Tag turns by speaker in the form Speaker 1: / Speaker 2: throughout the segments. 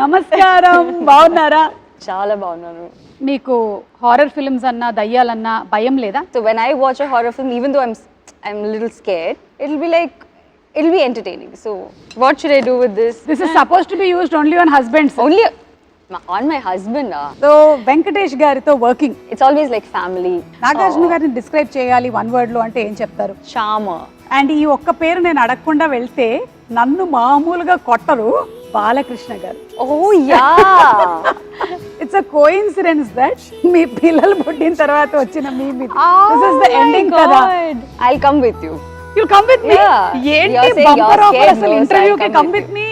Speaker 1: నమస్కారం, బాగున్నారా?
Speaker 2: చాలా బాగున్నాను.
Speaker 1: మీకు హారర్ ఫిల్మ్స్ అన్నా దయ్యాలన్నా భయం లేదా?
Speaker 2: So when I watch a horror film, even though I'm a little scared, it'll be entertaining. So what should I do with this?
Speaker 1: This is supposed to be used only on husbands.
Speaker 2: Only on my husband.
Speaker 1: So Venkatesh గారితో working.
Speaker 2: It's always like family.
Speaker 1: Nagarjuna గారిని describe చేయాలి one word లో అంటే ఏం చెప్తారు?
Speaker 2: Charmer.
Speaker 1: And ఈ ఒక్క పేరు నేను అడగకుండా వెళ్తే నన్ను మామూలుగా కొట్టరు, Balakrishna garu.
Speaker 2: Oh yeah.
Speaker 1: It's a coincidence that మీ పిల్లలు పుట్టిన తర్వాత వచ్చిన మీ దిస్ ఇస్ ద ఎండింగ్ కదా.
Speaker 2: I'll come with you.
Speaker 1: You'll come with me? ఏంటి బంపర్ ఆఫర్ అసలు? ఇంటర్వ్యూకి కమ్ విత్ మీ,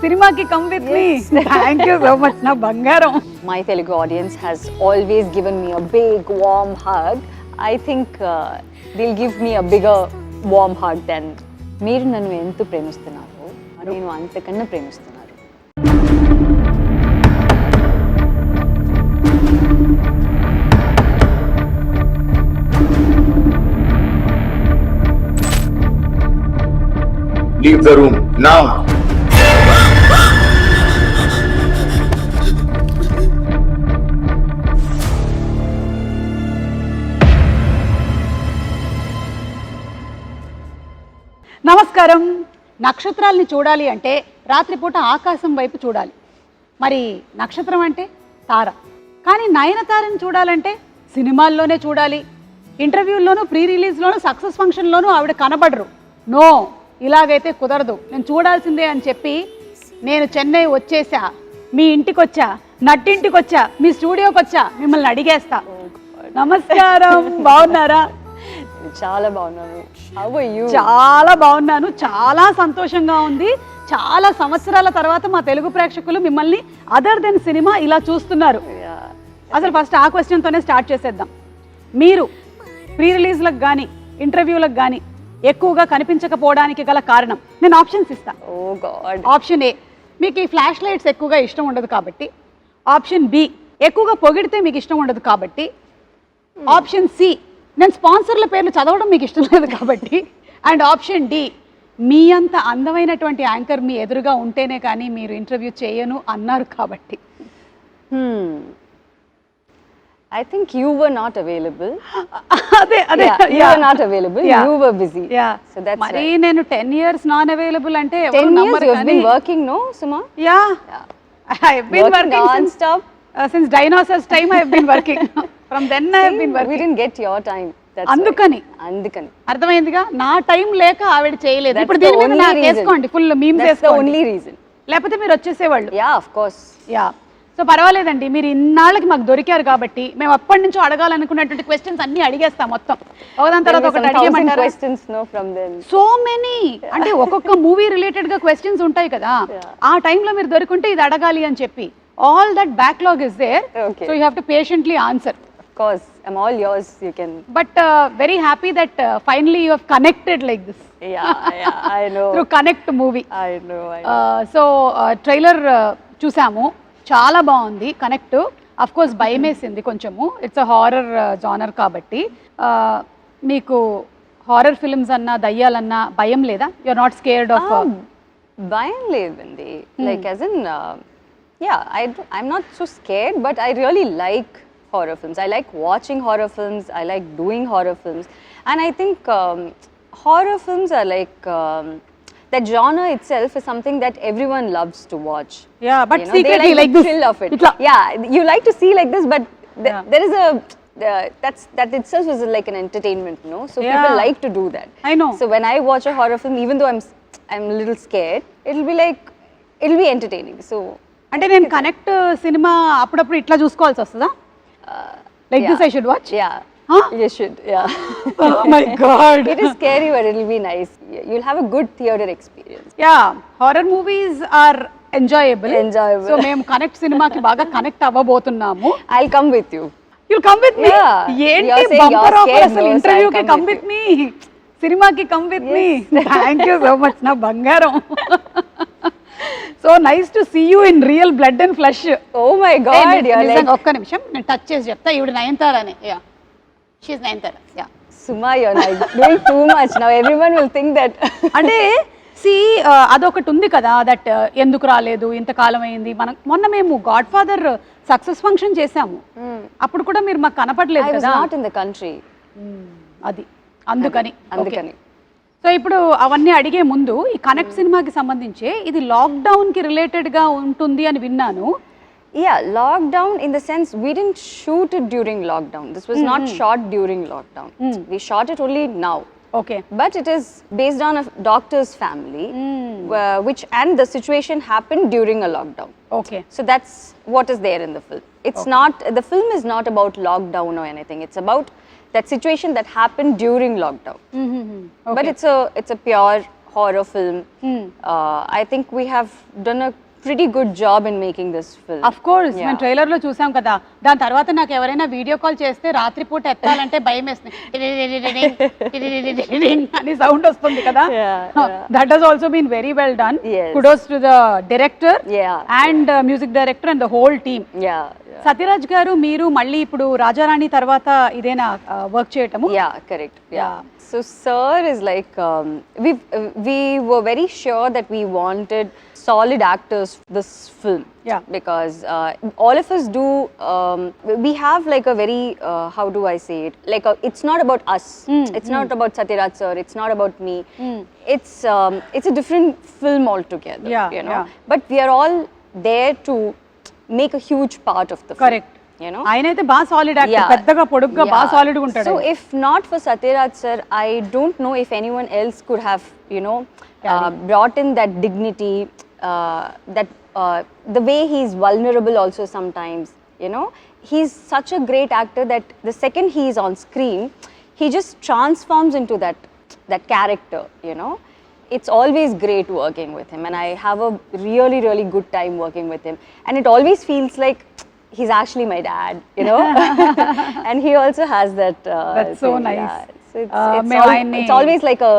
Speaker 1: సినిమాకి come with me. Thank you so much నా బంగారం.
Speaker 2: My Telugu audience has always given me a big warm hug. I think they'll give me a bigger warm hug than మీరు నన్ను ఎంత ప్రేమిస్తున్నారు, నేను అంతకన్నా ప్రేమిస్తున్నాను.
Speaker 3: Leave the room now.
Speaker 1: నమస్కారం. నక్షత్రాల్ని చూడాలి అంటే రాత్రిపూట ఆకాశం వైపు చూడాలి. మరి నక్షత్రం అంటే తార. కానీ నయనతారని చూడాలంటే సినిమాల్లోనే చూడాలి. ఇంటర్వ్యూల్లోనూ, ప్రీ రిలీజ్లోనూ, సక్సెస్ ఫంక్షన్లోనూ ఆవిడ కనబడరు. నో, ఇలాగైతే కుదరదు, నేను చూడాల్సిందే అని చెప్పి నేను చెన్నై వచ్చేసా, మీ ఇంటికి వచ్చా, నట్టింటికి వచ్చా, మీ స్టూడియోకి వచ్చా, మిమ్మల్ని అడిగేస్తా. నమస్కారం, బాగున్నారా?
Speaker 2: చాలా బాగున్నాను. How are you?
Speaker 1: చాలా బాగున్నాను, చాలా సంతోషంగా ఉంది. చాలా సంవత్సరాల తర్వాత మా తెలుగు ప్రేక్షకులు మిమ్మల్ని అదర్ దెన్ సినిమా ఇలా చూస్తున్నారు. అసలు ఫస్ట్ ఆ క్వశ్చన్తోనే స్టార్ట్ చేసేద్దాం. మీరు ప్రీ రిలీజ్లకు కానీ ఇంటర్వ్యూలకు కానీ ఎక్కువగా కనిపించకపోవడానికి గల కారణం నేను ఆప్షన్స్ ఇస్తాను.
Speaker 2: Oh God.
Speaker 1: ఆప్షన్ ఏ, మీకు ఈ ఫ్లాష్ లైట్స్ ఎక్కువగా ఇష్టం ఉండదు కాబట్టి. ఆప్షన్ బి, ఎక్కువగా పొగిడితే మీకు ఇష్టం ఉండదు కాబట్టి. ఆప్షన్ సి, నేను స్పాన్సర్ల పేర్లు చదవడం మీకు ఇష్టం లేదు కాబట్టి. అండ్ ఆప్షన్ డి, మీ అంత అందమైనటువంటి యాంకర్ మీ ఎదురుగా ఉంటేనే కానీ మీరు ఇంటర్వ్యూ చేయను అన్నారు కాబట్టి.
Speaker 2: I think you were not available.
Speaker 1: అదే
Speaker 2: You were not available. You were busy. So that's
Speaker 1: మరి నేను 10 years నాన్ అవైలబుల్ అంటే
Speaker 2: 10 years you have been working, no, Suma?
Speaker 1: Yeah. I have been working
Speaker 2: non-stop.
Speaker 1: Since dinosaurs time I have been working. From then I have been working.
Speaker 2: We didn't get your time. That's
Speaker 1: అందుకని అర్థమైందిగా, నా time లేక ఆవిడ చేయలేదు. ఇప్పుడు దీని మీద నాకు వేసుకోండి, ఫుల్ మీమ్స్ వేసుకోండి.
Speaker 2: That's the only reason.
Speaker 1: లేకపోతే మీరు వచ్చేసేవాళ్ళు.
Speaker 2: Yeah, of course.
Speaker 1: Yeah. So పర్వాలేదండి, మీరు ఇన్నాళ్ళకి మాకు దొరికారు కాబట్టి మేము అప్పటి నుంచో అడగాలనుకున్నటువంటి క్వశ్చన్స్ అన్ని అడిగేస్తాం మొత్తం. ఒకదాని తర్వాత ఒకటి అడిగేమంటారు. సో మెనీ, అంటే ఒక్కొక్క మూవీ రిలేటెడ్ గా క్వశ్చన్స్ ఉంటాయి కదా, ఆ టైంలో మీరు దొరికింటే ఇది అడగాలి అని చెప్పి. All that backlog is there. So you have to patiently answer.
Speaker 2: Of course, I'm all yours. You can.
Speaker 1: But very happy that finally you have connected like this.
Speaker 2: Yeah, I know.
Speaker 1: Through Connect movie.
Speaker 2: I know.
Speaker 1: So trailer చూసాము, చాలా బాగుంది. Connect of course భయం వేసింది కొంచెము, it's a horror genre కాబట్టి. మీకు horror films అన్నా దయ్యాలన్నా భయం లేదా? You are not scared of?
Speaker 2: భయం లేదండి. Like as in yeah, I'm not so scared, but I really like horror films. I like watching horror films. I like doing horror films, and I think horror films are like that genre itself is something that everyone loves to watch.
Speaker 1: Yeah, but secretly
Speaker 2: they
Speaker 1: like this.
Speaker 2: Thrill of it. Yeah, you like to see like this, but there is a that itself is like an entertainment, no? So people like to do that.
Speaker 1: I know.
Speaker 2: So when I watch a horror film, even though I'm a little scared, it'll be entertaining. So
Speaker 1: అంటే నేను connect cinema అప్పుడప్పుడు ఇట్లా చూసుకోవాల్సి వస్తుందా? Like this I should watch?
Speaker 2: Yeah.
Speaker 1: Huh?
Speaker 2: You should, yeah.
Speaker 1: Oh my God.
Speaker 2: It is scary, but it'll be nice. You'll have a good theater experience.
Speaker 1: Yeah, horror movies are enjoyable.
Speaker 2: Enjoyable.
Speaker 1: So మేము connect సినిమాకి బాగా connect అవ్వబోతున్నాము.
Speaker 2: I'll come with you.
Speaker 1: You'll come with me?
Speaker 2: Yeah.
Speaker 1: ఏంటి bumper offer అసలు? ఇంటర్వ్యూకి come with me, సినిమాకి come with me. Thank you so much నా బంగారం. So nice to see you in real blood and flesh.
Speaker 2: Oh my God.
Speaker 1: ఒక్క నిమిషం నేను touch చేసి చెప్తా. ఈవిడ నయనతారనే. Yeah, she is Nayanthara. Yeah.
Speaker 2: Suma, you're like doing too much now. Everyone will think that.
Speaker 1: అంటే సి అదొకటి ఉంది కదా దట్ ఎందుకు రాలేదు ఇంతకాలం అయింది. మనం మొన్న మేము గాడ్ ఫాదర్ సక్సెస్ ఫంక్షన్ చేసాము, అప్పుడు కూడా మీరు మాకు కనపడలేదు
Speaker 2: I was
Speaker 1: కదా.
Speaker 2: not in the country.
Speaker 1: అది అందుకని.
Speaker 2: అందుకని.
Speaker 1: సో ఇప్పుడు అవన్నీ అడిగే ముందు ఈ కనెక్ట్ సినిమాకి సంబంధించి ఇది లాక్డౌన్ కి రిలేటెడ్ గా ఉంటుంది అని విన్నాను.
Speaker 2: Yeah, lockdown in the sense we didn't shoot it during lockdown. This was not shot during lockdown. We shot it only now.
Speaker 1: Okay.
Speaker 2: But it is based on a doctor's family, which and the situation happened during a lockdown.
Speaker 1: Okay.
Speaker 2: So that's what is there in the film. It's not, the film is not about lockdown or anything. It's about that situation that happened during lockdown. But it's a pure horror film. I think we have done a pretty good job in making this film.
Speaker 1: Of course మేము trailer లో చూసాం కదా. దాని తర్వాత నాకు ఎవరైనా video call చేస్తే రాత్రిపూట ఎత్తాలంటే భయం వేస్తుంది అని సౌండ్ వస్తుంది కదా. That has also been very well done. Kudos to the director and music director and the whole team. Sathyaraj garu మీరు మళ్ళీ ఇప్పుడు రాజారాణి తర్వాత ఇదేనా వర్క్ చేయటము?
Speaker 2: Yeah, correct. Yeah. So sir is like we were very sure that we wanted solid actors for this film.
Speaker 1: Yeah.
Speaker 2: Because all of us do we have like a very how do I say it, like it's not about us. It's not about Satyaraj sir, it's not about me. It's a different film altogether. You know. But we are all there to make a huge part of the film.
Speaker 1: Correct.
Speaker 2: You know,
Speaker 1: ఆయనైతే బాగా solid actor, పెద్దగా పొడుగ్గా బాగా solid గా ఉంటాడు.
Speaker 2: So if not for Satyaraj sir, I don't know if anyone else could have, you know, brought in that dignity, that the way he's vulnerable also sometimes, you know. He's such a great actor that the second he is on screen, he just transforms into that character, you know. It's always great working with him, and I have a really, really good time working with him. And it always feels like he's actually my dad, you know. And he also has that.
Speaker 1: That's so
Speaker 2: thing,
Speaker 1: nice.
Speaker 2: Yeah. So it's always like a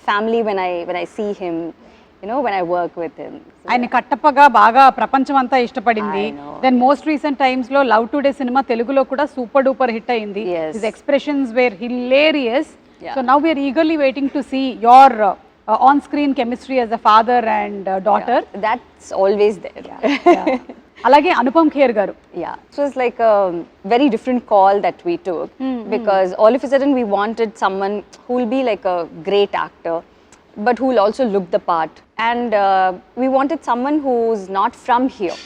Speaker 2: family when I see him, you know, when I work with him. So
Speaker 1: ఆయన కట్టప్పగా బాగా ప్రపంచం అంతా ఇష్టపడింది. Then most recent times లో love today cinema తెలుగులో కూడా super duper hit అయింది. His expressions were hilarious. So now we are eagerly waiting to see your on screen chemistry as a father and daughter.
Speaker 2: That's always there.
Speaker 1: అలాగే అనుపమ్ ఖేర్ గారు.
Speaker 2: Yeah, so it's like a very different call that we took, because all of a sudden we wanted someone who will be like a great actor but who will also look the part, and we wanted someone who's not from here.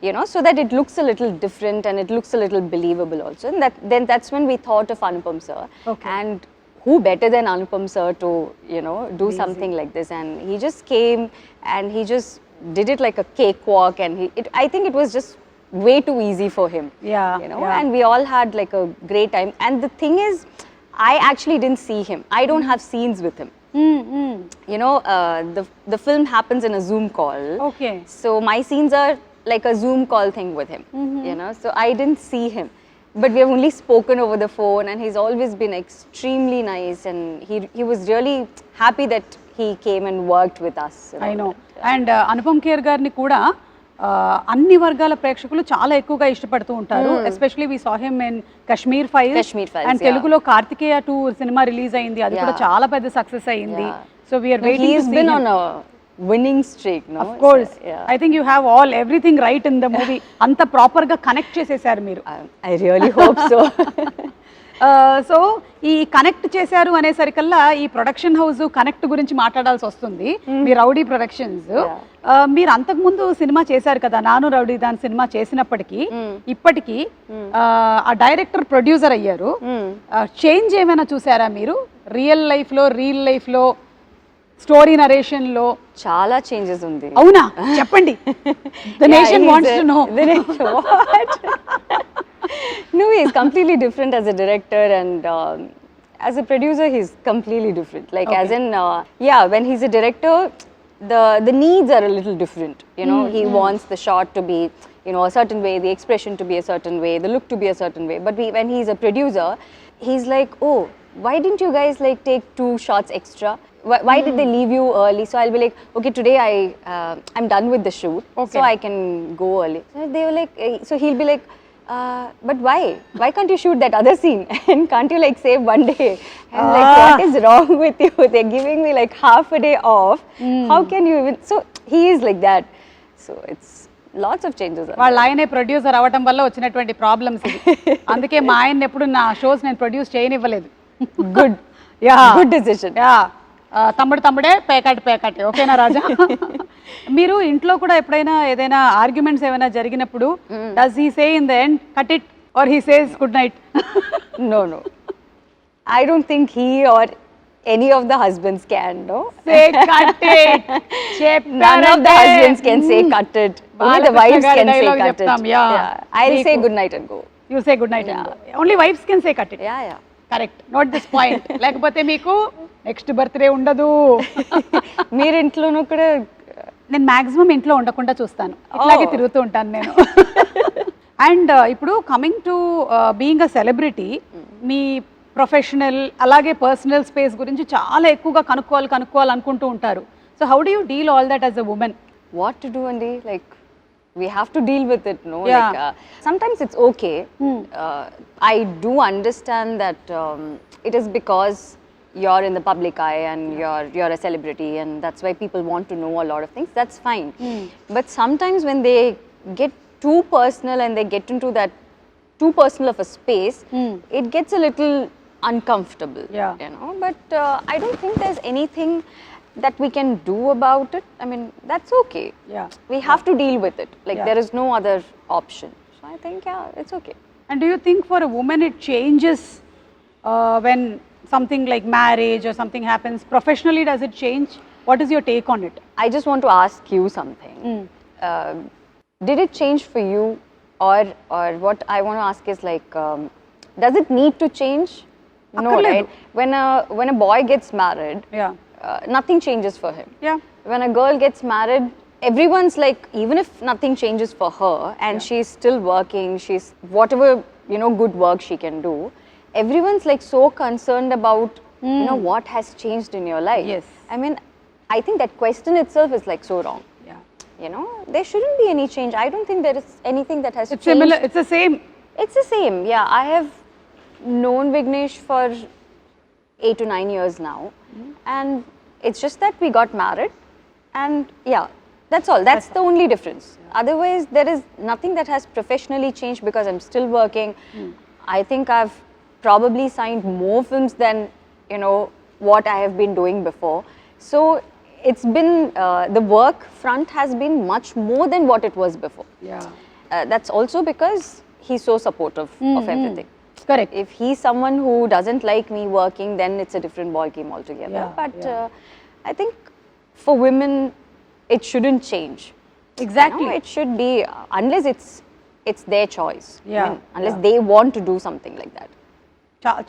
Speaker 2: You know, so that it looks a little different and it looks a little believable also. And that's when we thought of Anupam sir. And who better than Anupam sir to, you know, do something like this? And he just came and he just did it like a cakewalk, and I think it was just way too easy for him. You know, and we all had like a great time. And the thing is, I actually didn't see him. I don't have scenes with him. You know, the film happens in a Zoom call.
Speaker 1: Okay.
Speaker 2: So my scenes are like a Zoom call thing with him. You know, so I didn't see him. But we have only spoken over the phone, and he's always been extremely nice, and he was really happy that he came and worked with us.
Speaker 1: I know. And Anupam Kher గారిని కూడా అన్ని వర్గాల ప్రేక్షకులు చాలా ఎక్కువగా ఇష్టపడుతూ ఉంటారు. Especially we saw him in Kashmir files, and తెలుగులో కార్తికేయ 2 సినిమా రిలీజ్ అయింది. అది కూడా చాలా పెద్ద సక్సెస్ అయింది. So we are waiting to see him.
Speaker 2: On a winning streak, no?
Speaker 1: Of course. I think you have everything right in the movie. అంత proper గా connect చేసేసారు మీరు.
Speaker 2: I really hope so.
Speaker 1: So ఈ connect చేశారు అనేసరికల్లా ఈ production house connect గురించి మాట్లాడాల్సి వస్తుంది. మీ రౌడీ ప్రొడక్షన్స్, మీరు అంతకుముందు సినిమా చేశారు కదా, నాను రౌడీ దాని సినిమా చేసినప్పటికీ ఇప్పటికీ ఆ డైరెక్టర్ ప్రొడ్యూసర్ అయ్యారు. చేంజ్ ఏమైనా చూసారా మీరు రియల్ లైఫ్ లో స్టోరీ నరేషన్ లో?
Speaker 2: చాలా చేంజెస్ ఉంది.
Speaker 1: అవునా, చెప్పండి. The nation wants to know.
Speaker 2: What? No, he's completely different as a director, and as a producer he's completely different. Like as in when he's a director, the needs are a little different. You know, he wants the shot to be, you know, a certain way, the expression to be a certain way, the look to be a certain way. But when he's a producer, he's like, oh, why didn't you guys like take 2 shots extra? Why did they leave you early? So I'll be like, okay, today I'm done with the shoot, so I can go early. So they were like, so he'll be like, But why? Why can't you shoot that other scene? And can't you like save one day? I'm like, what is wrong with you? They're giving me like half a day off. How can you even? So he is like that. So it's lots of changes.
Speaker 1: వాళ్ళ ఆయనే producer అవ్వటం వల్ల వచ్చినటువంటి problems ఇది. అందుకే మా ఆయన ఎప్పుడు నా షోస్ నేను ప్రొడ్యూస్ చేయనివ్వలేదు.
Speaker 2: Good.
Speaker 1: Yeah
Speaker 2: Good decision.
Speaker 1: Yeah తమ్ముడే పేకాటే ఓకేనా రాజా? మీరు ఇంట్లో కూడా ఎప్పుడైనా ఏదైనా ఆర్గ్యుమెంట్స్ ఏమైనా జరిగినప్పుడు does he say in the end cut it or he says good night?
Speaker 2: No. I don't think he or any of the husbands can, no?
Speaker 1: Say cut it.
Speaker 2: None of the husbands can say cut it. Only the wives can say cut it. I'll say good night and go.
Speaker 1: You say good night and go. Only wives can say cut it.
Speaker 2: Yeah.
Speaker 1: Correct. Note this point. లేకపోతే మీకు next birthday ఉండదు.
Speaker 2: మీరు ఇంట్లోనూ కూడా
Speaker 1: నేను maximum ఇంట్లో ఉండకుండా చూస్తాను, ఇట్లాగే తిరుగుతూ ఉంటాను నేను. అండ్ ఇప్పుడు coming to being a celebrity, me professional అలాగే పర్సనల్ స్పేస్ గురించి చాలా ఎక్కువగా కనుక్కోవాలనుకుంటూ ఉంటారు. So how do you deal all that as a women?
Speaker 2: what to do, Andy? Like, we have to deal with it, no?
Speaker 1: Yeah.
Speaker 2: Like, sometimes it's okay. I do understand that it is because you're in the public eye and you're a celebrity, and that's why people want to know a lot of things. That's fine. But sometimes when they get too personal and they get into that too personal of a space, it gets a little uncomfortable.
Speaker 1: Yeah.
Speaker 2: You know. But I don't think there's anything that we can do about it. I mean, that's okay.
Speaker 1: Yeah.
Speaker 2: We have to deal with it. Like,
Speaker 1: Yeah.
Speaker 2: there is no other option. So I think, yeah, it's okay.
Speaker 1: And do you think for a woman it changes when something like marriage or something happens? Professionally, does it change? What is your take on it?
Speaker 2: I just want to ask you something. Did it change for you, or what I want to ask is like, does it need to change? No,
Speaker 1: Akkarledu.
Speaker 2: right? When a boy gets married,
Speaker 1: Yeah.
Speaker 2: Nothing changes for him.
Speaker 1: Yeah.
Speaker 2: When a girl gets married, everyone's like, even if nothing changes for her and she's still working, she's whatever, you know, good work she can do, everyone's like so concerned about, you know, what has changed in your life.
Speaker 1: Yes.
Speaker 2: I mean, I think that question itself is like so wrong.
Speaker 1: Yeah.
Speaker 2: You know, there shouldn't be any change. I don't think there is anything that has
Speaker 1: It's
Speaker 2: changed.
Speaker 1: similar. It's the same.
Speaker 2: It's the same. Yeah, I have known Vignesh for 8 to 9 years now, and it's just that we got married, and yeah, that's all. That's the only difference. Otherwise, there is nothing that has professionally changed because I'm still working. I think I've probably signed more films than, you know, what I have been doing before. So it's been the work front has been much more than what it was before.
Speaker 1: Yeah.
Speaker 2: That's also because he's so supportive of everything.
Speaker 1: Correct.
Speaker 2: If he's someone who doesn't like me working, then it's a different ball game altogether.
Speaker 1: Yeah,
Speaker 2: But I think for women, it shouldn't change.
Speaker 1: Exactly.
Speaker 2: You know, it should be unless it's their choice.
Speaker 1: Yeah,
Speaker 2: Unless they want to do something like that.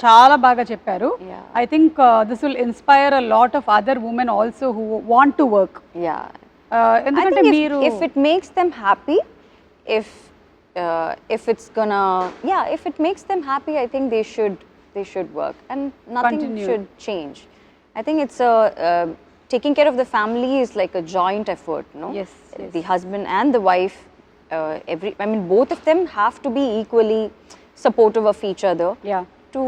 Speaker 1: చాలా బాగా చెప్పారు.
Speaker 2: Yeah.
Speaker 1: I think this will inspire a lot of other women also who want to work.
Speaker 2: Yeah. I
Speaker 1: ఎందుకంటే
Speaker 2: think
Speaker 1: మీరు
Speaker 2: if it makes them happy, if it's gonna, if it makes them happy, I think they should work, and nothing
Speaker 1: Continue.
Speaker 2: should change. I think it's taking care of the family is like a joint effort, no?
Speaker 1: Yes, yes.
Speaker 2: The husband and the wife, both of them have to be equally supportive of each other.
Speaker 1: Yeah.
Speaker 2: To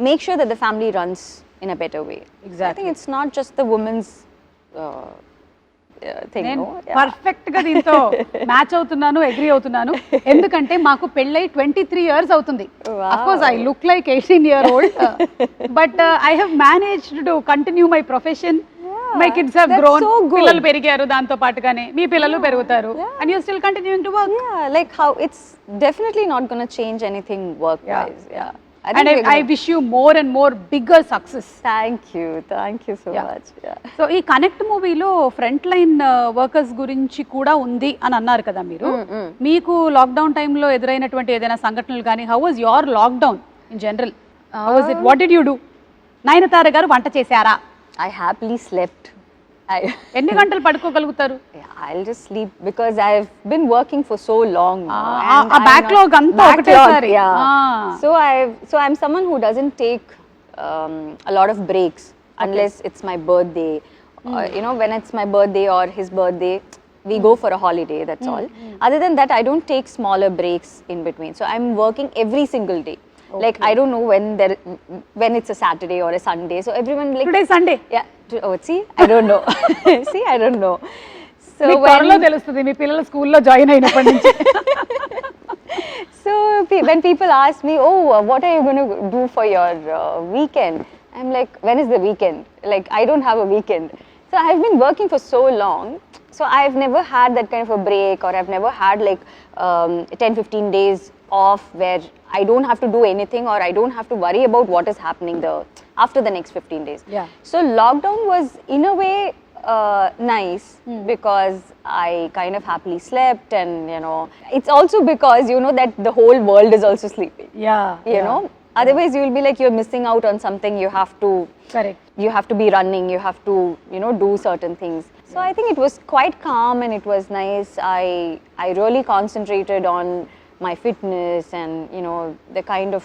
Speaker 2: make sure that the family runs in a better way.
Speaker 1: Exactly.
Speaker 2: I think it's not just the woman's thing,
Speaker 1: నేను
Speaker 2: no? Yeah.
Speaker 1: Perfect గా దీంతో match అవుతున్నాను, agree అవుతున్నాను. ఎందుకంటే మాకు పెళ్ళై 23 years అవుతుంది.
Speaker 2: Wow.
Speaker 1: Of course I look like 18-year-old, but I have managed to continue my profession. My kids have
Speaker 2: that's
Speaker 1: grown.
Speaker 2: so good.
Speaker 1: పిల్లలు పెరిగారు దాంతో పాటుగానే, మీ పిల్లలు పెరుగుతారు. And you're still continuing to work.
Speaker 2: Yeah, like how it's definitely not going to change anything work-wise. Yeah.
Speaker 1: And I wish you more and more bigger success.
Speaker 2: Thank you so much. Yeah.
Speaker 1: So ఈ connect మూవీలో front line workers గురించి కూడా ఉంది అని అన్నారు కదా మీరు. మీకు లాక్డౌన్ టైంలో ఎదురైనటువంటి ఏదైనా సంఘటనలు కానీ, how was your lockdown in general? How was it? What did you do? Nayanthara గారు వంట చేశారా?
Speaker 2: I happily slept.
Speaker 1: ఎన్ని గంటలు పడుకోగలుగుతారు?
Speaker 2: I'll just sleep because I've been working for so long now.
Speaker 1: ఆ బ్యాక్లాగ్ అంతా ఒకటేసారి.
Speaker 2: So I'm someone who doesn't take a lot of breaks unless it's my birthday. You know, when it's my birthday or his birthday, We go for a holiday, that's all. Other than that, I don't take smaller breaks in between. So I'm working every single day. Like I don't know when it's a Saturday or a Sunday. So everyone like
Speaker 1: today Sunday
Speaker 2: yeah. See, I don't know. See, I don't know. So
Speaker 1: త్వరలో తెలుస్తుంది మీ పిల్లలు స్కూల్లో join అయినప్పటి నుంచి.
Speaker 2: So when people ask me, oh, what are you going to do for your weekend? I'm like, when is the weekend? Like, I don't have a weekend. So I've been working for so long. So I've never had that kind of a break, or I've never had like 10-15 days off where I don't have to do anything, or I don't have to worry about what is happening after the next 15 days.
Speaker 1: Yeah.
Speaker 2: So lockdown was in a way nice because I kind of happily slept, and you know, it's also because you know that the whole world is also sleeping. You know, otherwise you will be like you're missing out on something. You have to
Speaker 1: correct.
Speaker 2: you have to be running, you have to you know do certain things. So I think it was quite calm and it was nice. I really concentrated on my fitness and you know the kind of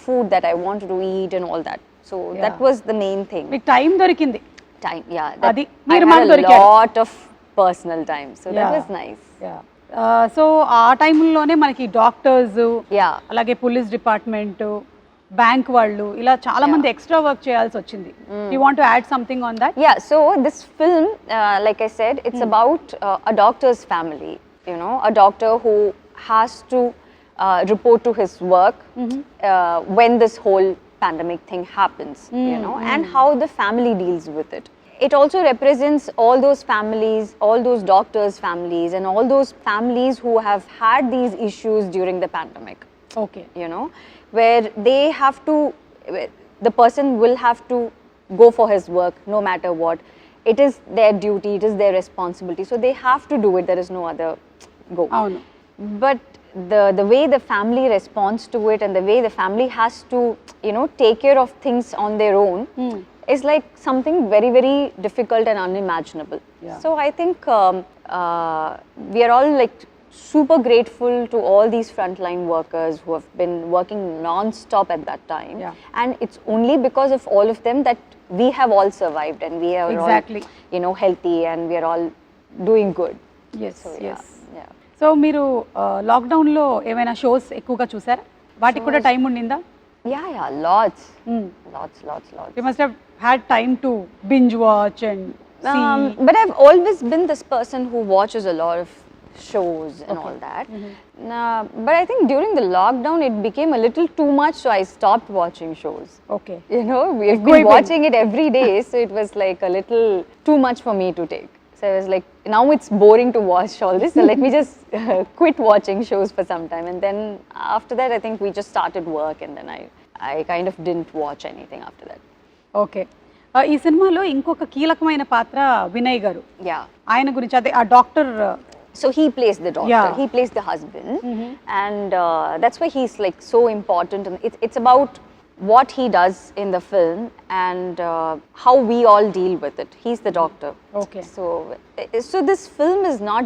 Speaker 2: food that I wanted to eat and all that. So that was the main thing.
Speaker 1: మీకు time దొరికింది.
Speaker 2: Time, yeah.
Speaker 1: Adi,
Speaker 2: I
Speaker 1: meer
Speaker 2: had
Speaker 1: maan
Speaker 2: a
Speaker 1: dorikaru.
Speaker 2: lot of personal time, so that was nice.
Speaker 1: So ఆ టైంలోనే మనకి doctors,
Speaker 2: Yeah.
Speaker 1: అలాగే police department, bank వాళ్ళు ఇలా చాలా మంది ఎక్స్ట్రా వర్క్ చేయాల్సి వచ్చింది. You want to add something on that?
Speaker 2: Yeah, so this film, like I said, it's about a doctor's family, you know, a doctor who has to report to his work when this whole pandemic thing happens, you know, and how the family deals with it. It also represents all those families, all those doctors' families, and all those families who have had these issues during the pandemic.
Speaker 1: Okay.
Speaker 2: You know, where they have to, the person will have to go for his work no matter what. It is their duty, it is their responsibility. So they have to do it, there is no other go.
Speaker 1: అవును.
Speaker 2: But the way the family responds to it and the way the family has to, you know, take care of things on their own is like something very, very difficult and unimaginable.
Speaker 1: Yeah.
Speaker 2: So I think we are all like super grateful to all these frontline workers who have been working non-stop at that time.
Speaker 1: Yeah.
Speaker 2: And it's only because of all of them that we have all survived and we are
Speaker 1: Exactly.
Speaker 2: all, you know, healthy and we are all doing good.
Speaker 1: Yes
Speaker 2: So
Speaker 1: yes.
Speaker 2: yeah.
Speaker 1: So మీరు లాక్డౌన్లో ఏమైనా shows ఎక్కువగా చూసారా? వాటికి కూడా time ఉండిందా?
Speaker 2: Yeah, lots. Lots.
Speaker 1: You must have had time to binge watch and
Speaker 2: But I've always been this person who watches a lot of shows and all that. But I think during the lockdown it became a little too much, so I stopped watching shows.
Speaker 1: Okay.
Speaker 2: You know, we've been watching it every day, so it was like a little too much for me to take. So I was like, now it's boring to watch all this, so let me just quit watching shows for some time. And then after that, I think we just started work, and then I kind of didn't watch anything after that.
Speaker 1: Okay. ఈ సినిమాలో ఇంకొక కీలకమైన పాత్ర వినయ్ గారు.
Speaker 2: Yeah.
Speaker 1: ఆయన గురించి అదే ఆ doctor.
Speaker 2: So he plays the doctor,
Speaker 1: Yeah.
Speaker 2: he plays the husband, and that's why he's like so important. And it's about what he does in the film and how we all deal with it. He's the doctor.
Speaker 1: Okay.
Speaker 2: So this film is not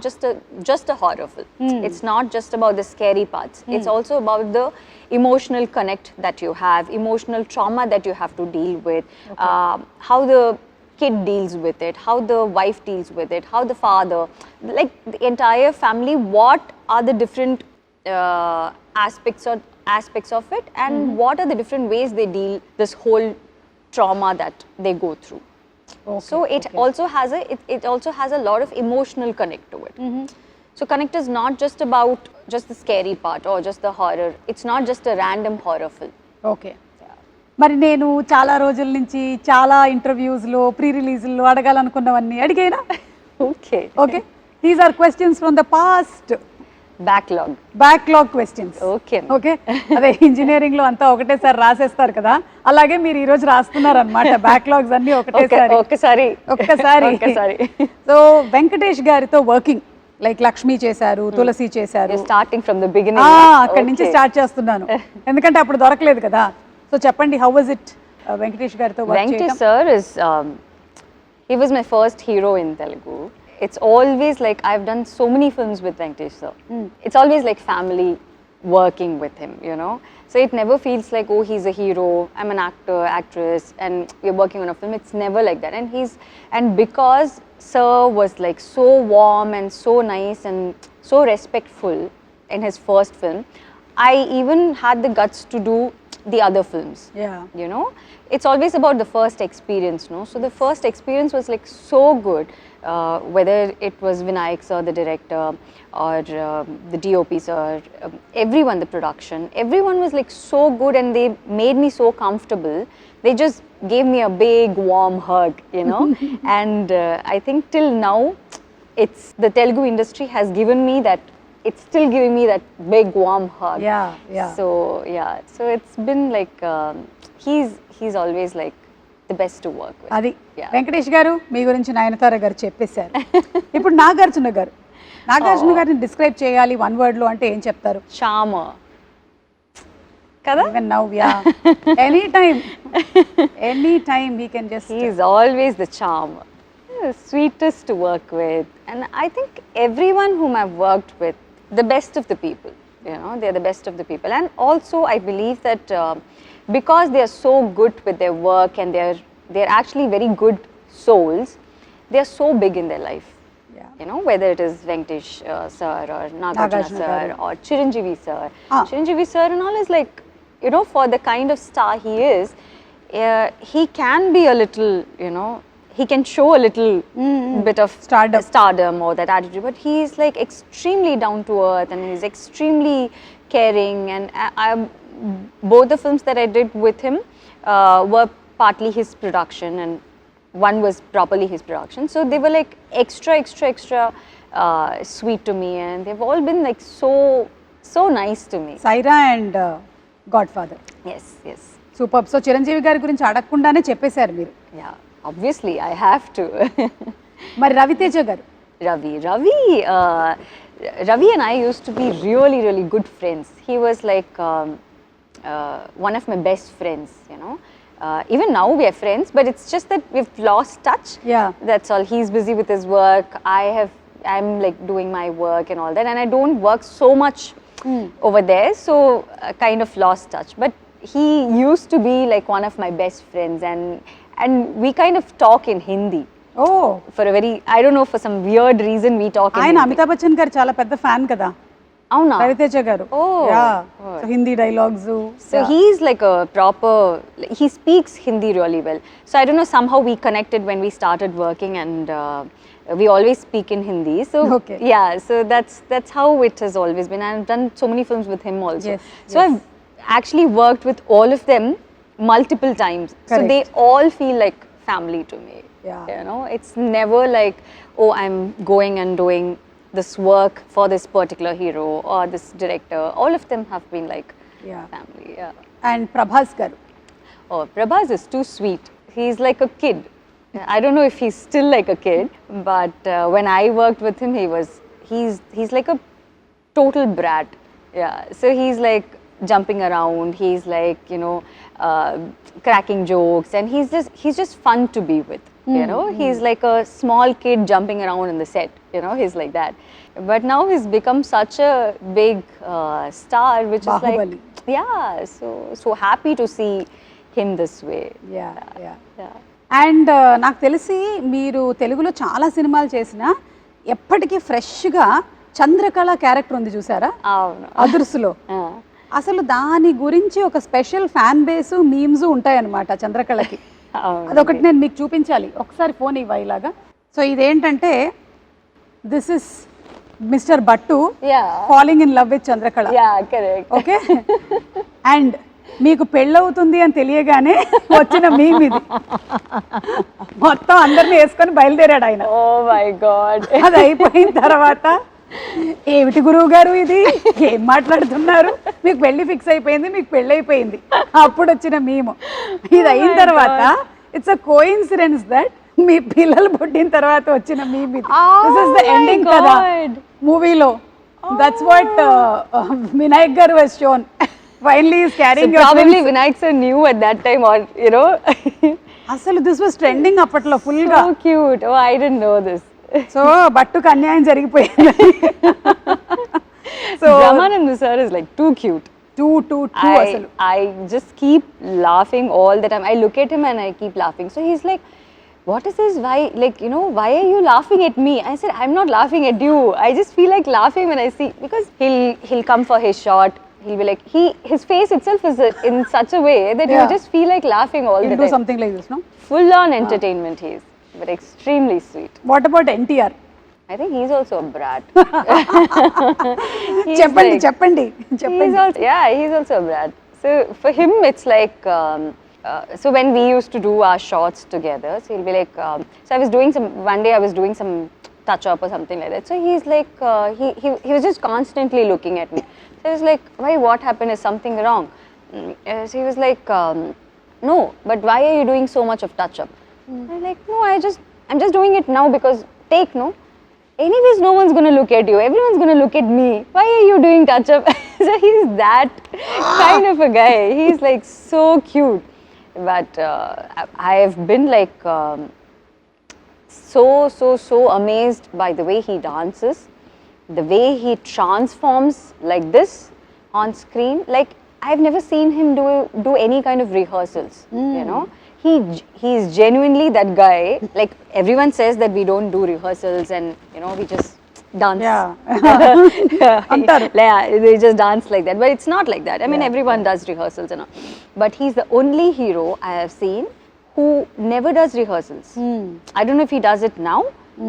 Speaker 2: just a horror film. It's not just about the scary parts. It's also about the emotional connect that you have, emotional trauma that you have to deal with, how the kid deals with it, how the wife deals with it, how the father, like the entire family, what are the different aspects of it, and what are the different ways they deal this whole trauma that they go through.
Speaker 1: Okay,
Speaker 2: So it also has a lot of emotional connect to it. So connect is not just about just the scary part or just the horror. It's not just a random horror film.
Speaker 1: Okay. మరి నేను చాలా రోజుల నుంచి చాలా ఇంటర్వ్యూస్లో ప్రీ రిలీజ్లో అడగాలనుకున్నవన్నీ అడిగేనా?
Speaker 2: Okay.
Speaker 1: Okay. These are questions from the past. Backlog questions.
Speaker 2: Okay.
Speaker 1: Okay. అదే ఇంజనీరింగ్ లో అంతా ఒకటేసారి రాసేస్తారు కదా, అలాగే మీరు ఈ రోజు రాస్తున్నారు అనమాట బ్యాక్లాగ్స్ అన్ని ఒక్కసారి. సో వెంకటేష్ గారితో వర్కింగ్ లైక్ లక్ష్మి చేశారు, తులసి చేశారు.
Speaker 2: Starting from the beginning.
Speaker 1: అక్కడి నుంచి స్టార్ట్ చేస్తున్నాను ఎందుకంటే అప్పుడు దొరకలేదు కదా. సో చెప్పండి, హౌ వాజ్ ఇట్ వెంకటేష్ గారితో వర్క్ చేయడం?
Speaker 2: Venkatesh sir is he was my first hero in Telugu. It's always like I've done so many films with Venkatesh sir. It's always like family working with him, you know. So it never feels like, oh, he's a hero, I'm an actor, actress, and we're working on a film. It's never like that. And because Sir was like so warm and so nice and so respectful in his first film, I even had the guts to do the other films.
Speaker 1: Yeah.
Speaker 2: You know, it's always about the first experience, no? So the first experience was like so good, whether it was Vinayak sir, the director, or the DOP sir, everyone, the production, everyone was like so good, and they made me so comfortable. They just gave me a big warm hug, you know. And I think till now, it's the Telugu industry has given me that. It's still giving me that big warm hug.
Speaker 1: Yeah.
Speaker 2: So yeah, so it's been like he's always like the best to work with.
Speaker 1: అది
Speaker 2: Yeah.
Speaker 1: Venkatesh గారు మీ గురించి నయనతార గారు చెప్పేశారు. ఇప్పుడు నాగార్జున గారిని describe చేయాలి one word లో అంటే ఏం చెప్తారు?
Speaker 2: Charmer. Kada?
Speaker 1: Even now, yeah. Anytime we can just.
Speaker 2: He's always the charmer. The sweetest to work with. And I think everyone whom I've worked with, the best of the people, you know, they're the best of the people. And also I believe that because they are so good with their work and they're actually very good souls, they are so big in their life.
Speaker 1: Yeah.
Speaker 2: You know, whether it is Venkatesh sir or Nagarjuna sir or Chiranjeevi sir. Chiranjeevi sir and all is like, you know, for the kind of star he is, he can be a little, you know, he can show a little bit of stardom or that attitude, but he is like extremely down to earth and he's extremely caring. And both the films that I did with him were partly his production and one was properly his production. So they were like extra sweet to me, and they've all been like so nice to me.
Speaker 1: Sye Raa and godfather.
Speaker 2: Yes.
Speaker 1: Super. So Chiranjeevi గారి గురించి అడగకుండానే చెప్పేశారు మీరు.
Speaker 2: Yeah, obviously I have to.
Speaker 1: మరి రవితేజ గారు?
Speaker 2: Ravi and I used to be really good friends. He was like one of my best friends, you know. Even now we are friends, but it's just that we've lost touch.
Speaker 1: Yeah.
Speaker 2: That's all. He's busy with his work. I'm like doing my work and all that, and I don't work so much over there, so kind of lost touch. But he used to be like one of my best friends, and we kind of talk in Hindi.
Speaker 1: Oh.
Speaker 2: For a very, I don't know, for some weird reason we talk in
Speaker 1: ఆయన
Speaker 2: Hindi.
Speaker 1: Amitabh Bachchan గారు చాలా పెద్ద fan కదా
Speaker 2: అవునా?
Speaker 1: రవితేజ గారు. So Hindi dialogues.
Speaker 2: So he's like a proper, he speaks Hindi really well. So I don't know, somehow we connected when we started working, and we always speak in Hindi. So
Speaker 1: Okay.
Speaker 2: yeah, so that's how it has always been. I've done so many films with him also.
Speaker 1: Yes,
Speaker 2: So I've actually worked with all of them multiple times.
Speaker 1: Correct.
Speaker 2: So they all feel like family to me.
Speaker 1: Yeah.
Speaker 2: You know, it's never like, oh, I'm going and doing this work for this particular hero or this director. All of them have been like family. Yeah.
Speaker 1: And Prabhas గారు?
Speaker 2: Oh, Prabhas is too sweet. He's like a kid. I don't know if he's still like a kid, but when I worked with him, he's like a total brat. Yeah. So he's like jumping around. He's like, you know, cracking jokes, and he's just fun to be with. You know, he's like a small kid jumping around in the set. You know, he's like that. But now he's become such a big star, which
Speaker 1: Bahubali.
Speaker 2: is like, yeah. So happy to see him this way.
Speaker 1: Yeah. And నాకు తెలిసి మీరు తెలుగులో చాలా సినిమాలు చేసినా ఎప్పటికీ ఫ్రెష్గా Chandrakala character ఉంది చూసారా అదుర్సులో? అసలు దాని గురించి ఒక స్పెషల్ ఫ్యాన్ బేస్ మీమ్స్ ఉంటాయన్నమాట చంద్రకళకి. అదొకటి నేను మీకు చూపించాలి, ఒకసారి ఫోన్ ఇవ్వ ఇలాగా. సో ఇదేంటంటే this is mister Battu falling in love with Chandrakala. Okay. And మీకు పెళ్ళవుతుంది అని తెలియగానే వచ్చిన మీమ్ ఇది. మొత్తం అందరిని వేసుకొని బయలుదేరాడు ఆయన.
Speaker 2: Oh my god.
Speaker 1: అది అయిపోయిన తర్వాత ఏమిటి గురువు గారు ఇది, ఏం మాట్లాడుతున్నారు, మీకు పెళ్లి ఫిక్స్ అయిపోయింది, మీకు పెళ్ళి అయిపోయింది, అప్పుడు వచ్చిన మీము. ఇది అయిన తర్వాత ఇట్స్ అ కోఇన్సిడెన్స్ దట్ మీ పిల్లలు పుట్టిన తర్వాత వచ్చిన మీమ్ ఇది. దిస్ ఇస్ ద ఎండింగ్ కదా మూవీలో. దట్స్ వాట్ వినాయక్ గారు was shown. Finally is carrying your
Speaker 2: probably Vinayak sir knew at that time, or you know.
Speaker 1: అసలు this was trending అప్పట్లో ఫుల్ గా.
Speaker 2: So cute. Oh, I didn't know this.
Speaker 1: So బట్టుకు అన్యాయం జరిగిపోయింది. So
Speaker 2: Brahmanand sir is like too cute.
Speaker 1: two అసలు.
Speaker 2: I just keep laughing all the time. I look at him and I keep laughing. So he's like, what is this? Why, like, you know, why are you laughing at me? I said, I'm not laughing at you. I just feel like laughing when I see, because he'll come for his shot. He'll be like, his face itself is in such a way that you
Speaker 1: Yeah.
Speaker 2: just feel like laughing all
Speaker 1: He'll
Speaker 2: the
Speaker 1: do
Speaker 2: time.
Speaker 1: something like this, no?
Speaker 2: Full on entertainment he is, but extremely sweet.
Speaker 1: What about NTR?
Speaker 2: I think he's also a brat. He's
Speaker 1: చెప్పండి
Speaker 2: like-
Speaker 1: చెప్పండి
Speaker 2: He's
Speaker 1: చెప్పండి.
Speaker 2: also, yeah, he's also a brat. So for him, it's like, so when we used to do our shots together, so he'll be like, so I was doing one day I was doing some touch up or something like that. So he's like, he was just constantly looking at me. So I was like, why, what happened? Is something wrong? So he was like, no, but why are you doing so much of touch up? I'm like, no, I'm just doing it now because take, no? Anyways, no one's going to look at you. Everyone's going to look at me. Why are you doing touch up? So he's that kind of a guy. He's like so cute. But I've been like so amazed by the way he dances, the way he transforms like this on screen. Like, I've never seen him do any kind of rehearsals, you know. He's genuinely that guy. Like, everyone says that we don't do rehearsals and, you know, we just dance.
Speaker 1: అంటారు.
Speaker 2: Yeah, they just dance like that. But it's not like that. I mean, everyone does rehearsals and all. But he's the only hero I have seen who never does rehearsals. I don't know if he does it now,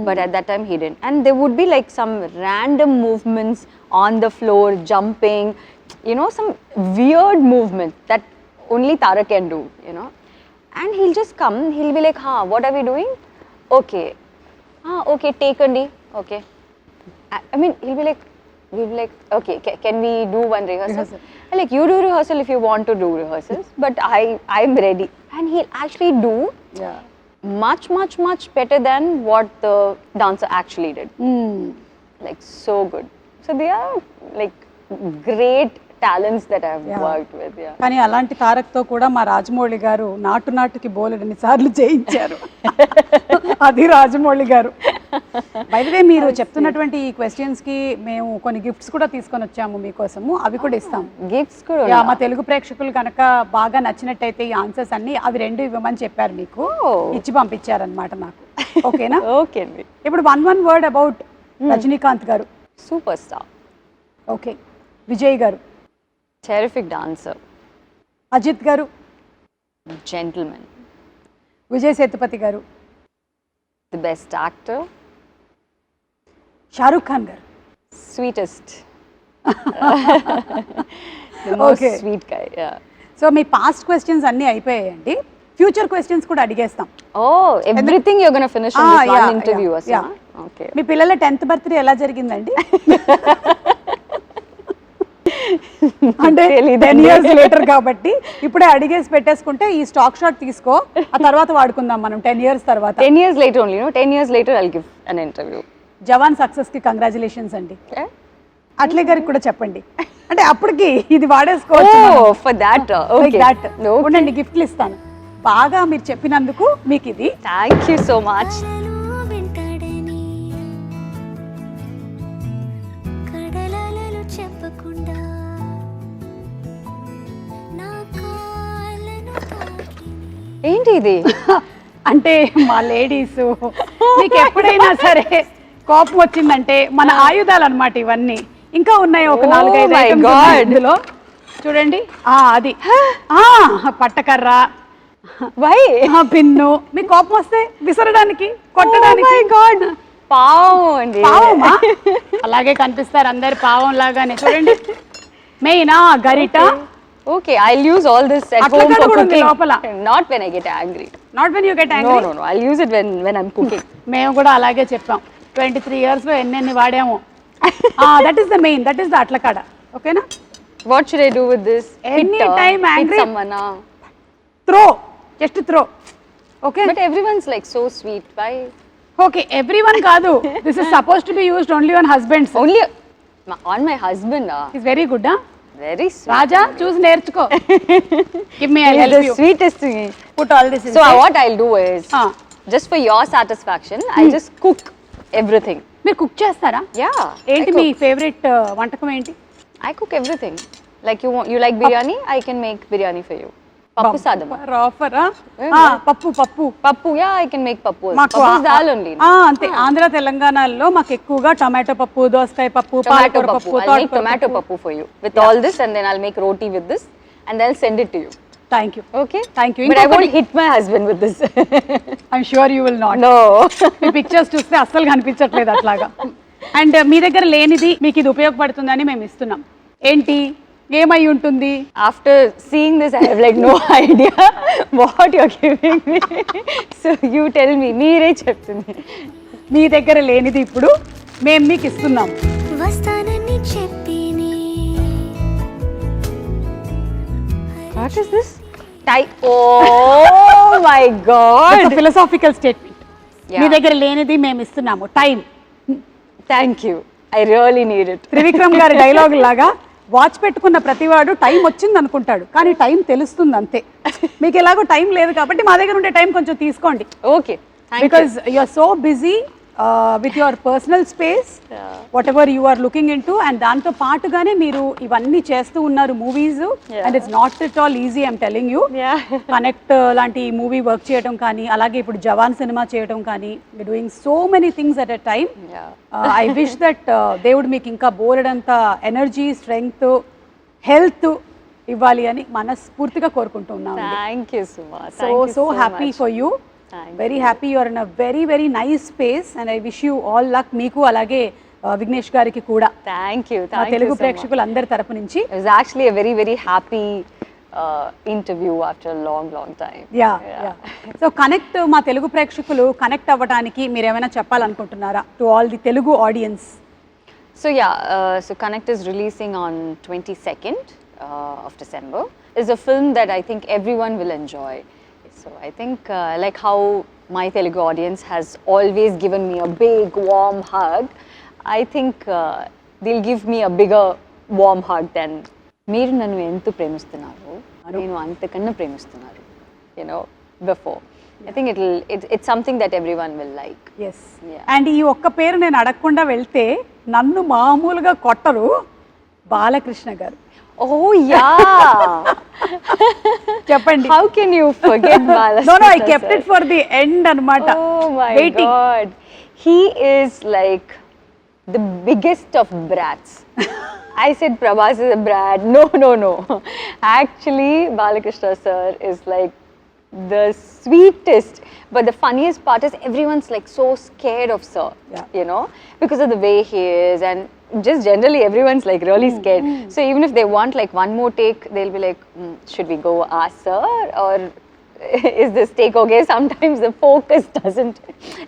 Speaker 2: but at that time he didn't. And there would be like some random movements on the floor, jumping, you know, some weird movement that only Tara can do, you know. And he'll just come, he'll be like, what are we doing? Okay. Okay, take Andi. Okay. I mean, we'll be like, okay, can we do one rehearsal? I'm like, you do rehearsal if you want to do rehearsals, but I'm ready. And he'll actually do much better than what the dancer actually did. Like, so good. So they are like great talents that I've worked with. Yeah.
Speaker 1: కానీ అలాంటి తారక్తో కూడా మా రాజమౌళి గారు నాటుకి బోలెడన్ని సార్లు చేయించారు. అది రాజమౌళి గారు. బై ది వే, మీరు చెప్తున్నటువంటి ఈ క్వశ్చన్స్ కి మేము కొన్ని గిఫ్ట్స్ కూడా తీసుకొని వచ్చాము మీకోసము. అవి కూడా ఇస్తాం.
Speaker 2: గిఫ్ట్స్ కూడా
Speaker 1: మా తెలుగు ప్రేక్షకులు కనుక బాగా నచ్చినట్టయితే ఈ ఆన్సర్స్ అన్ని అవి 2 ఇవ్వమని చెప్పారు మీకు. ఇచ్చి పంపించారనమాట నాకు. ఓకేనా?
Speaker 2: ఓకే అండి.
Speaker 1: ఇప్పుడు one word అబౌట్ రజనీకాంత్ గారు.
Speaker 2: Super star.
Speaker 1: ఓకే. విజయ్ గారు.
Speaker 2: Terrific dancer.
Speaker 1: అజిత్ గారు.
Speaker 2: Gentleman.
Speaker 1: విజయ్ సేతుపతి గారు.
Speaker 2: The best actor.
Speaker 1: Shahrukh Khan గారు.
Speaker 2: Sweetest. The most sweet guy. Yeah.
Speaker 1: So మీ పాస్ట్ క్వశ్చన్స్ అన్నీ అయిపోయాయండి. ఫ్యూచర్ క్వశ్చన్స్ కూడా అడిగేస్తాం.
Speaker 2: Oh, everything you're going to finish in this one interview. Okay.
Speaker 1: మీ పిల్లల 10th birthday ఎలా జరిగిందండి? అంటే 10 years later కాబట్టి ఇప్పుడే అడిగేసి పెట్టేసుకుంటే ఈ స్టాక్ షాట్ తీసుకో, ఆ తర్వాత వాడుకుందాం మనం 10 years తర్వాత.
Speaker 2: 10 years later only, no? 10 years later I'll give an interview.
Speaker 1: Jawan success కి కంగ్రాచులేషన్స్ అండి. అట్లే గారికి కూడా చెప్పండి. అంటే అప్పటికి ఇది వాడేసుకోవచ్చు.
Speaker 2: Oh, for that. Okay.
Speaker 1: ఉండండి, గిఫ్ట్లు ఇస్తాను. బాగా మీరు చెప్పినందుకు మీకు ఇది.
Speaker 2: Thank you so much. ఏంటి ఇది?
Speaker 1: అంటే మా లేడీస్ మీకు ఎప్పుడైనా సరే కోపం వచ్చిందంటే మన ఆయుధాలు అన్నమాట ఇవన్నీ. ఇంకా ఉన్నాయి ఒక 4-5 ఐటమ్స్ ఇందులో. చూడండి, అది పట్టకర్ర, పిన్ను. మీకు కోపం వస్తే విసరడానికి, కొట్టడానికి.
Speaker 2: పావం అండి.
Speaker 1: పావమా? అలాగే కనిపిస్తారు అందరు పావం లాగానే. చూడండి, మెయిన్ గరిట.
Speaker 2: Okay, I'll use all this at home for cooking. Not when I get angry.
Speaker 1: Not when you get angry?
Speaker 2: No. I'll use it when I'm cooking.
Speaker 1: మేము కూడా అలాగే చెప్పాం. 23 years లో ఎన్నెన్ని వాడాము. That is the main. That is the అట్లకాడ. ఓకేనా?
Speaker 2: What should I do with this?
Speaker 1: Anytime angry.
Speaker 2: Hit someone.
Speaker 1: Throw. Just throw. Okay?
Speaker 2: But everyone's like so sweet. Why?
Speaker 1: Okay, everyone కాదు. This is supposed to be used only on husbands.
Speaker 2: Only on my husband.
Speaker 1: He's very good, huh?
Speaker 2: Very sweet.
Speaker 1: Raja, choose నేర్చుకో. Give me, I'll help you.
Speaker 2: The sweetest thing.
Speaker 1: Put all this inside.
Speaker 2: So what I'll do is, just for your satisfaction, I'll just cook everything.
Speaker 1: మీరు cook చేస్తారా?
Speaker 2: Yeah.
Speaker 1: ఏంటి మీ favourite వంటకం ఏంటి?
Speaker 2: I cook everything. Like you like biryani, I can make biryani for you. Pappu sadam.
Speaker 1: ఆఫరా? పప్పు పప్పు
Speaker 2: Pappu, yeah, I can make pappu.
Speaker 1: మాకు
Speaker 2: Pappu is dal only.
Speaker 1: అంతే. ఆంధ్ర తెలంగాణలో మాకు ఎక్కువగా టమాటో పప్పు, దోసకాయ పప్పు,
Speaker 2: Tomato
Speaker 1: పాలకూర
Speaker 2: pappu.
Speaker 1: పప్పు,
Speaker 2: I'll make tomato pappu for you with all this, and then I'll make roti with this, and then I'll send it to you.
Speaker 1: Thank you.
Speaker 2: Okay?
Speaker 1: Thank you.
Speaker 2: But I won't hit my husband with this.
Speaker 1: I'm sure you will not.
Speaker 2: No.
Speaker 1: Me pictures చూస్తే అస్సలు కనిపించట్లేదు అట్లాగా. And మీ దగ్గర లేనిది మీకు ఇది ఉపయోగపడుతుందని మేము ఇస్తున్నాం. ఏంటి, ఏమై ఉంటుంది?
Speaker 2: After seeing this, I have like no idea what you're giving me. So you tell me. మీరే చెప్తుంది.
Speaker 1: మీ దగ్గర లేనిది ఇప్పుడు మేము మీకు ఇస్తున్నాం.
Speaker 4: వస్తానని చెప్పిని.
Speaker 2: What is this? Oh my God.
Speaker 1: Philosophical statement.
Speaker 2: Yeah.
Speaker 1: మీ దగ్గర లేనిది మేము ఇస్తున్నాము. Time.
Speaker 2: Thank you. I really need it.
Speaker 1: Trivikram గారి డైలాగ్ లాగా వాచ్ పెట్టుకున్న ప్రతివాడు టైం వచ్చింది అనుకుంటాడు, కానీ టైం తెలుస్తుంది అంతే. మీకు ఎలాగో టైం లేదు కాబట్టి మా దగ్గర ఉండే టైం కొంచెం తీసుకోండి.
Speaker 2: Okay. Thank
Speaker 1: because you are so busy with your personal space, whatever you are looking into, and దాంతో పాటుగానే మీరు ఇవన్నీ చేస్తూ ఉన్నారు movies, and it's not at all easy. I'm telling you. Connect లాంటి movie work చేయడం కానీ, అలాగే ఇప్పుడు జవాన్ సినిమా చేయడం కానీ, doing so many things at a time. I wish that దేవుడు మీకు ఇంకా బోలెడంత ఎనర్జీ, స్ట్రెంగ్త్, హెల్త్ ఇవ్వాలి అని మనస్ఫూర్తిగా కోరుకుంటూ ఉన్నాను.
Speaker 2: Thank you, Suma.
Speaker 1: So happy for you. Very happy. You are in a very very nice space, and I wish you all luck. మీకు అలాగే విఘ్నేష్ గారికి కూడా
Speaker 2: Thank you.
Speaker 1: మా
Speaker 2: Thank you
Speaker 1: Telugu
Speaker 2: so much.
Speaker 1: ప్రేక్షకులందరి తరపు నుంచి.
Speaker 2: It was actually a very, very happy interview after a long, long time.
Speaker 1: Yeah. So connect, మా తెలుగు ప్రేక్షకులు connect అవ్వడానికి మీరు ఏమైనా చెప్పాలనుకుంటున్నారా to all the Telugu audience?
Speaker 2: So yeah, so Connect is releasing on 22nd of December. It's a film that I think everyone will enjoy. So I think like how my Telugu audience has always given me a big warm hug, I think they'll give me a bigger warm hug than మీరు నన్ను ఎంత ప్రేమిస్తున్నారు, నేను అంతకన్నా ప్రేమిస్తున్నారు, you know, before. I think it's something that everyone will like.
Speaker 1: Yes. And ఈ ఒక్క పేరు నేను అడగకుండా వెళ్తే నన్ను మామూలుగా కొట్టరు, బాలకృష్ణ గారు.
Speaker 2: Oh yeah.
Speaker 1: చెప్పండి.
Speaker 2: How can you forget Balakrishna?
Speaker 1: No, I kept it for the end అన్నమాట.
Speaker 2: Oh my
Speaker 1: Waiting.
Speaker 2: God. He is like the biggest of brats. I said Prabhas is a brat. No. Actually, Balakrishna sir is like the sweetest. But the funniest part is everyone's like so scared of sir, you know, because of the way he is, and just generally everyone's like really scared. So even if they want like one more take, they'll be like, should we go ask sir, or is this take okay? Sometimes the focus doesn't,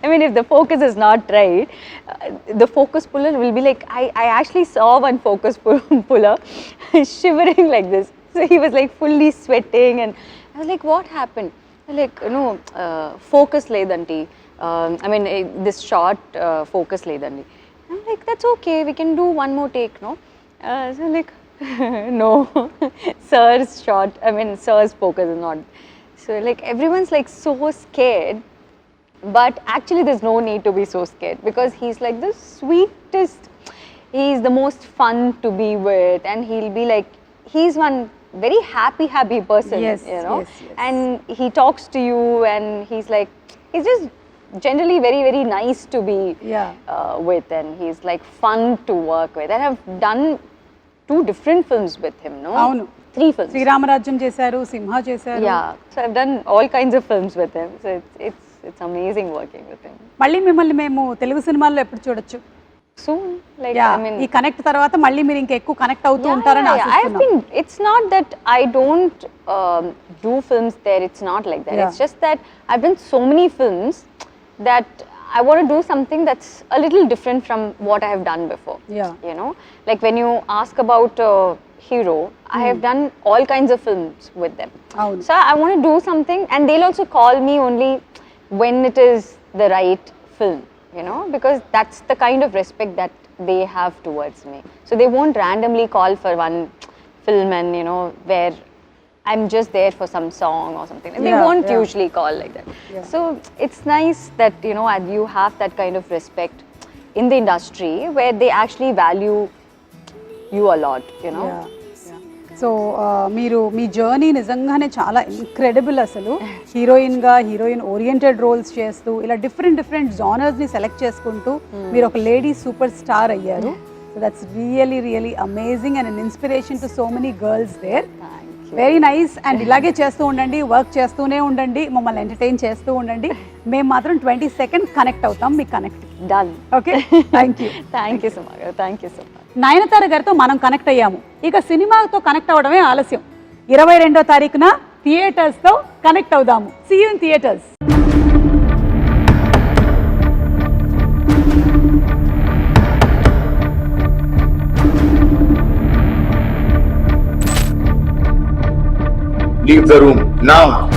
Speaker 2: I mean, if the focus is not right, the focus puller will be like, I actually saw one focus puller shivering like this. So he was like fully sweating, and I was like, what happened? Like, no, focus ledanti. I mean, this shot focus ledanti. I'm like, that's okay, we can do one more take, no? So like, no, sir's shot, I mean, sir's focus is not. So like, everyone's like so scared, but actually there's no need to be so scared, because he's like the sweetest, he's the most fun to be with, and he'll be like, he's one very happy person,
Speaker 1: Yes,
Speaker 2: you know,
Speaker 1: yes.
Speaker 2: and he talks to you, and he's like, he's just generally very, very nice to be with, and he's like fun to work with. And I've done 2 different films with him, no?
Speaker 1: అవును.
Speaker 2: 3 films.
Speaker 1: Sri Rama Rajyam చేశారు, సింహ చేశారు.
Speaker 2: Yeah, so I've done all kinds of films with him. So it's amazing working with him.
Speaker 1: మళ్ళీ మిమ్మల్ని మేము తెలుగు సినిమాల్లో ఎప్పుడు చూడొచ్చు?
Speaker 2: Soon, like
Speaker 1: Yeah,
Speaker 2: I mean,
Speaker 1: ఈ కనెక్ట్ తర్వాత మళ్ళీ మీరు ఇంకా ఎక్కువ కనెక్ట్ అవుతూ ఉంటారని
Speaker 2: I've
Speaker 1: ఆశిస్తున్నాను.
Speaker 2: been. It's not that I don't do films there. It's not like that.
Speaker 1: Yeah.
Speaker 2: It's just that I've done so many films that I want to do something that's a little different from what I have done before.
Speaker 1: Yeah.
Speaker 2: You know, like when you ask about Hero, I have done all kinds of films with them.
Speaker 1: అవును.
Speaker 2: So I want to do something, and they'll also call me only when it is the right film, you know, because that's the kind of respect that they have towards me. So they won't randomly call for one film and, you know, where I'm just there for some song or something. They won't usually call like that. So it's nice that, you know, and you have that kind of respect in the industry where they actually value you a lot, you know.
Speaker 1: So మీరు మీ journey నిజంగానే చాలా incredible అసలు. హీరోయిన్గా heroine oriented roles చేస్తూ ఇలా different జానర్స్ని select చేసుకుంటూ మీరు ఒక లేడీ సూపర్ స్టార్ అయ్యారు. So that's really amazing and an inspiration to so many girls there. Very nice. And ఇలాగే చేస్తూ ఉండండి, వర్క్ చేస్తూనే ఉండండి, మమ్మల్ని ఎంటర్టైన్ చేస్తూ ఉండండి. మేము మాత్రం 20 seconds కనెక్ట్ అవుతాం మీకు connect.
Speaker 2: Done.
Speaker 1: Okay, thank you.
Speaker 2: Thank you so much. Thank you so much.
Speaker 1: Nayanthara గారితో మనం కనెక్ట్ అయ్యాము. ఇక సినిమాతో కనెక్ట్ అవ్వడమే ఆలస్యం. 22వ తారీఖున థియేటర్స్తో కనెక్ట్ అవుదాము. See you in theatres.
Speaker 3: Leave the room now.